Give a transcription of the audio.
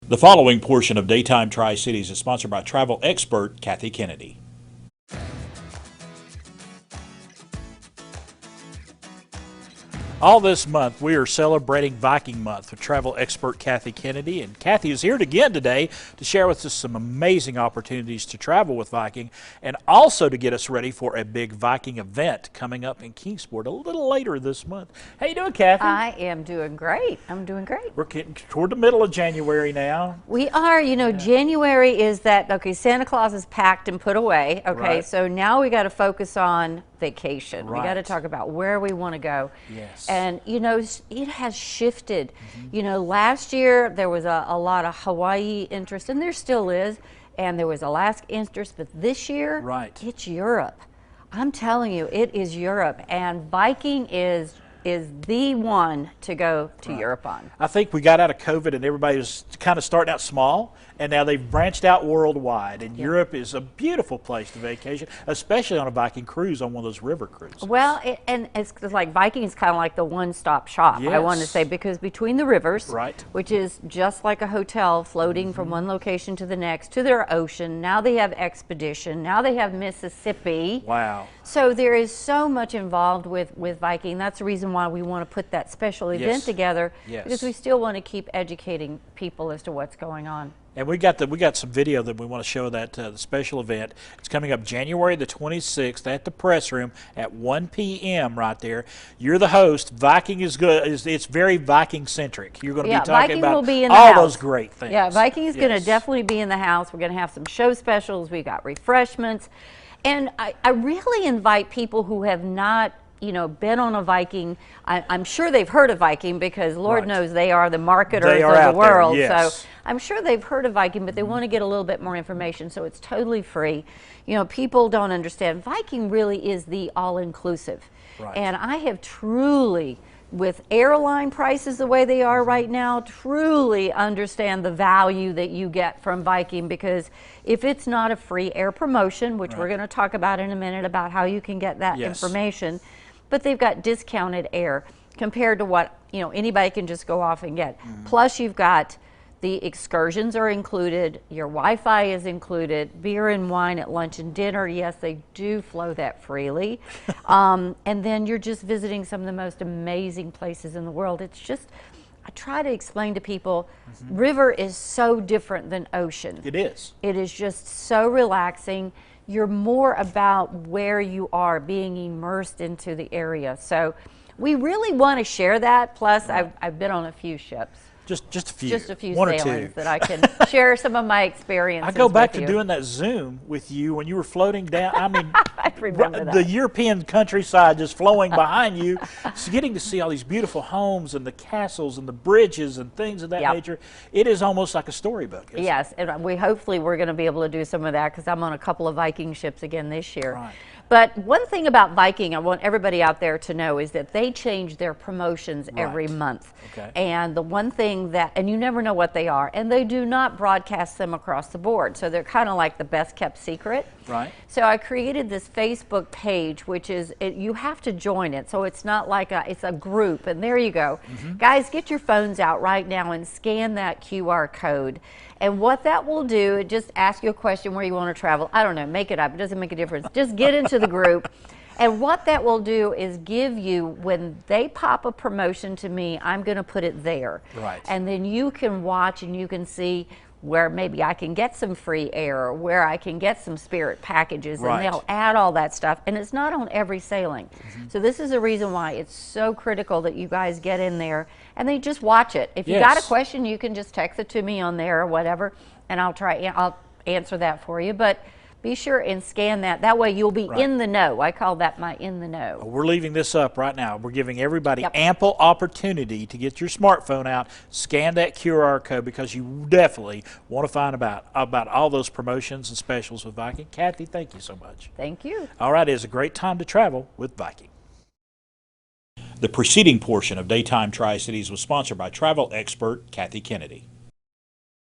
The following portion of Daytime Tri-Cities is sponsored by travel expert Kathy Kennedy. All this month, we are celebrating Viking Month with travel expert Kathy Kennedy, and Kathy is here again today to share with us some amazing opportunities to travel with Viking and also to get us ready for a big Viking event coming up in Kingsport a little later this month. How you doing, Kathy? I am doing great. I'm doing great. We're getting toward the middle of January now. We are. You know, January is that, okay, Santa Claus is packed and put away. Okay, Right. so now we got to focus on vacation. We got to Right. talk about where we want to go. Yes. And, you know, it has shifted. You know, last year there was a lot of Hawaii interest, and there still is, and there was Alaska interest, but this year, Right. it's Europe. I'm telling you, it is Europe, and Viking is the one to go to Europe on. I think we got out of COVID and everybody was kind of starting out small, and now they've branched out worldwide. And Europe is a beautiful place to vacation, especially on a Viking cruise, on one of those river cruises. Well, and it's like Viking is kind of like the one-stop shop, I want to Yes. say, because between the rivers, Right. which is just like a hotel floating from one location to the next, to their ocean, now they have expedition, now they have Mississippi. Wow. So there is so much involved with Viking. That's the reason why we want to put that special event Yes. together, Yes. because we still want to keep educating people as to what's going on. And we got some video that we want to show that the special event. It's coming up January the 26th at the press room at 1 p.m. right there. You're the host. Viking is good. It's very Viking centric. You're going to be talking Viking about will be in the all house. those great things. Yeah, Viking is going to Yes. definitely be in the house. We're going to have some show specials. We got refreshments. And I really invite people who have not, you know, been on a Viking. I'm sure they've heard of Viking because Lord Right. knows they are the marketers They are of out the world. there, yes. So I'm sure they've heard of Viking, but they want to get a little bit more information. So it's totally free. You know, people don't understand. Viking really is the all-inclusive. Right. And I have truly, with airline prices the way they are right now, truly understand the value that you get from Viking, because if it's not a free air promotion, which we're Right. going to talk about in a minute about how you can get that Yes. information, but they've got discounted air compared to what, you know, anybody can just go off and get. Plus you've got the excursions are included, your Wi-Fi is included, beer and wine at lunch and dinner. Yes, they do flow that freely. And then you're just visiting some of the most amazing places in the world. It's just, I try to explain to people, river is so different than ocean. It is. It is just so relaxing. You're more about where you are, being immersed into the area. So we really want to share that. Plus, I've been on a few ships. Just a few. Just a few One or sailings two. that I can share some of my experiences. I go back with to you. doing that Zoom with you when you were floating down. I mean, I remember that. the European countryside just flowing behind you. So getting to see all these beautiful homes and the castles and the bridges and things of that Yep. nature. It is almost like a storybook. Isn't Yes, and hopefully we're going to be able to do some of that because I'm on a couple of Viking ships again this year. Right. But one thing about Viking, I want everybody out there to know, is that they change their promotions every Right. month. Okay. And the one thing that, and you never know what they are, and they do not broadcast them across the board. So they're kind of like the best kept secret. Right. So I created this Facebook page, which is, you have to join it. So it's not like it's a group. And there you go. Guys, get your phones out right now and scan that QR code. And what that will do, it just ask you a question where you want to travel. I don't know, make it up. It doesn't make a difference. Just get into the group. And what that will do is give you, when they pop a promotion to me, I'm going to put it there. Right. And then you can watch and you can see where maybe I can get some free air, or where I can get some Spirit packages, Right. and they'll add all that stuff. And it's not on every sailing. So this is the reason why it's so critical that you guys get in there and they just watch it. If you got a Yes. question, you can just text it to me on there or whatever, and I'll answer that for you. But be sure and scan that. That way you'll be Right. in the know. I call that my in the know. We're leaving this up right now. We're giving everybody Yep. ample opportunity to get your smartphone out, scan that QR code, because you definitely want to find about all those promotions and specials with Viking. Kathy, thank you so much. Thank you. All right, it's a great time to travel with Viking. The preceding portion of Daytime Tri-Cities was sponsored by travel expert Kathy Kennedy.